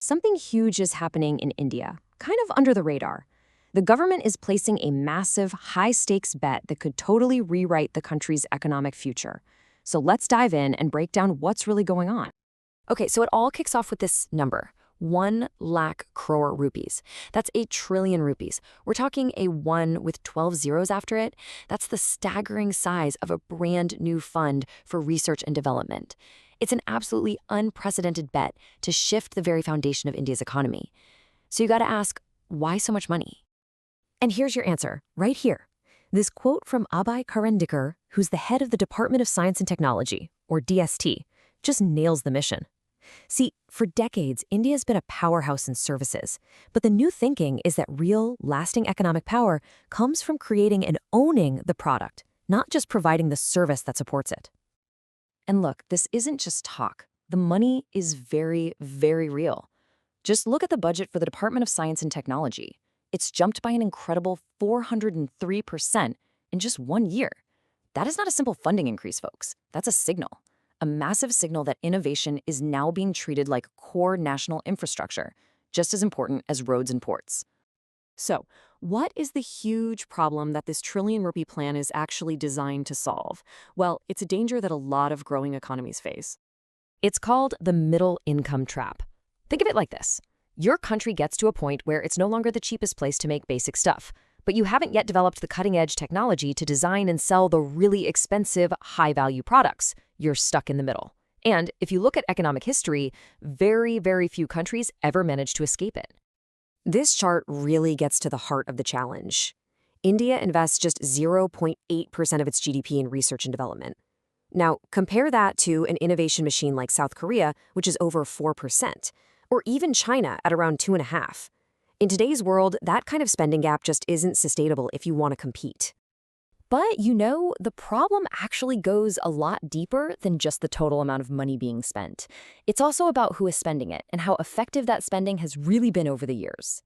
Something huge is happening in India, kind of under the radar. The government is placing a massive, high-stakes bet that could totally rewrite the country's economic future. So let's dive in and break down what's really going on. Okay, so it all kicks off with this number, 1 lakh crore rupees. That's 8 trillion rupees. We're talking a 1 with 12 zeros after it. That's the staggering size of a brand new fund for research and development. It's an absolutely unprecedented bet to shift the very foundation of India's economy. So you got to ask, why so much money? And here's your answer, right here. This quote from Abhay Karandikar, who's the head of the Department of Science and Technology, or DST, just nails the mission. See, for decades, India's been a powerhouse in services. But the new thinking is that real, lasting economic power comes from creating and owning the product, not just providing the service that supports it. And look, this isn't just talk. The money is very, very real. Just look at the budget for the Department of Science and Technology. It's jumped by an incredible 403% in just 1 year. That is not a simple funding increase, folks. That's a signal. A massive signal that innovation is now being treated like core national infrastructure, just as important as roads and ports. So, what is the huge problem that this trillion rupee plan is actually designed to solve? Well, it's a danger that a lot of growing economies face. It's called the middle income trap. Think of it like this. Your country gets to a point where it's no longer the cheapest place to make basic stuff, but you haven't yet developed the cutting-edge technology to design and sell the really expensive, high-value products. You're stuck in the middle. And if you look at economic history, very, very few countries ever manage to escape it. This chart really gets to the heart of the challenge. India invests just 0.8% of its GDP in research and development. Now, compare that to an innovation machine like South Korea, which is over 4%, or even China at around 2.5%. In today's world, that kind of spending gap just isn't sustainable if you want to compete. But the problem actually goes a lot deeper than just the total amount of money being spent. It's also about who is spending it and how effective that spending has really been over the years.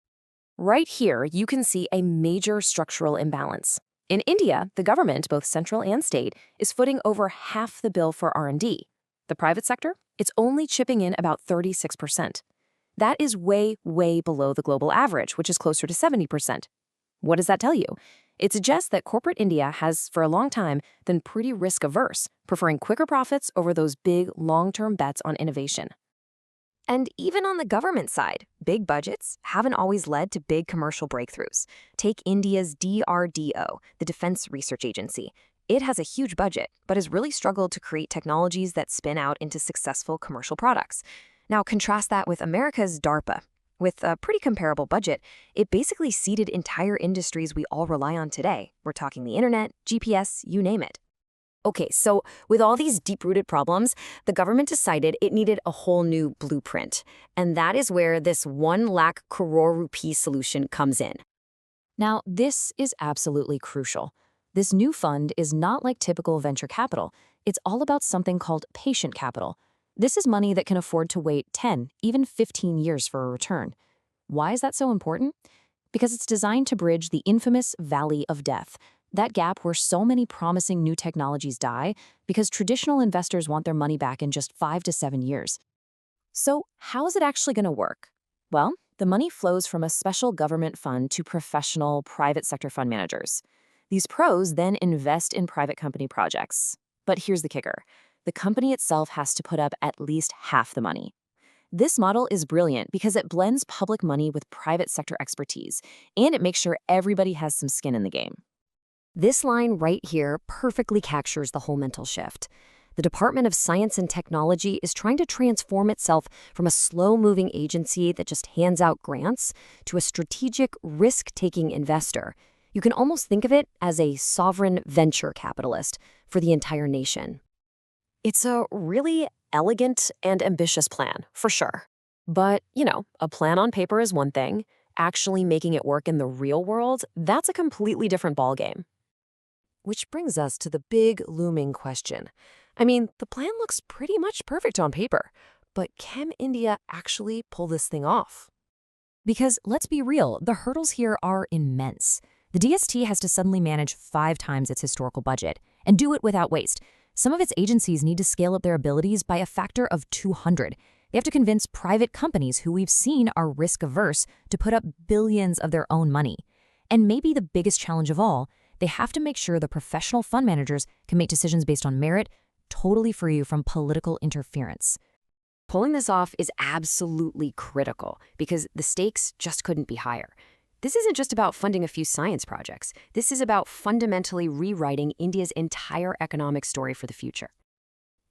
Right here, you can see a major structural imbalance. In India, the government, both central and state, is footing over half the bill for R&D. The private sector, it's only chipping in about 36%. That is way, way below the global average, which is closer to 70%. What does that tell you? It suggests that corporate India has, for a long time, been pretty risk-averse, preferring quicker profits over those big, long-term bets on innovation. And even on the government side, big budgets haven't always led to big commercial breakthroughs. Take India's DRDO, the Defense Research Agency. It has a huge budget, but has really struggled to create technologies that spin out into successful commercial products. Now, contrast that with America's DARPA. With a pretty comparable budget, it basically seeded entire industries we all rely on today. We're talking the internet, GPS, you name it. Okay, so with all these deep-rooted problems, the government decided it needed a whole new blueprint. And that is where this 1 lakh crore rupee solution comes in. Now, this is absolutely crucial. This new fund is not like typical venture capital. It's all about something called patient capital. This is money that can afford to wait 10, even 15 years for a return. Why is that so important? Because it's designed to bridge the infamous valley of death, that gap where so many promising new technologies die because traditional investors want their money back in just 5 to 7 years. So how is it actually going to work? Well, the money flows from a special government fund to professional private sector fund managers. These pros then invest in private company projects. But here's the kicker. The company itself has to put up at least half the money. This model is brilliant because it blends public money with private sector expertise, and it makes sure everybody has some skin in the game. This line right here perfectly captures the whole mental shift. The Department of Science and Technology is trying to transform itself from a slow-moving agency that just hands out grants to a strategic, risk-taking investor. You can almost think of it as a sovereign venture capitalist for the entire nation. It's a really elegant and ambitious plan, for sure. But, a plan on paper is one thing. Actually making it work in the real world, that's a completely different ballgame. Which brings us to the big looming question. The plan looks pretty much perfect on paper, but can India actually pull this thing off? Because let's be real, the hurdles here are immense. The DST has to suddenly manage 5 times its historical budget and do it without waste. Some of its agencies need to scale up their abilities by a factor of 200. They have to convince private companies who we've seen are risk-averse to put up billions of their own money. And maybe the biggest challenge of all, they have to make sure the professional fund managers can make decisions based on merit, totally free from political interference. Pulling this off is absolutely critical because the stakes just couldn't be higher. This isn't just about funding a few science projects. This is about fundamentally rewriting India's entire economic story for the future.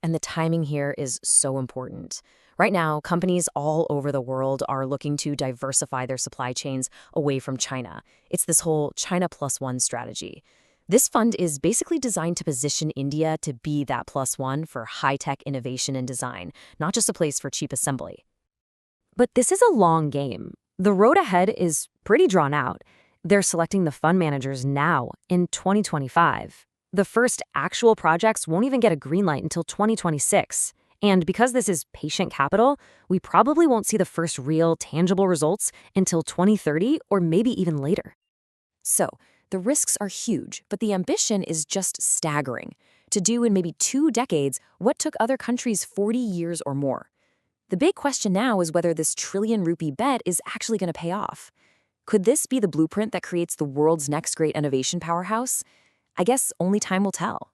And the timing here is so important. Right now, companies all over the world are looking to diversify their supply chains away from China. It's this whole China plus one strategy. This fund is basically designed to position India to be that plus one for high-tech innovation and design, not just a place for cheap assembly. But this is a long game. The road ahead is pretty drawn out. They're selecting the fund managers now in 2025. The first actual projects won't even get a green light until 2026. And because this is patient capital, we probably won't see the first real, tangible results until 2030 or maybe even later. So, the risks are huge, but the ambition is just staggering. To do in maybe 2 decades what took other countries 40 years or more. The big question now is whether this trillion rupee bet is actually going to pay off. Could this be the blueprint that creates the world's next great innovation powerhouse? I guess only time will tell.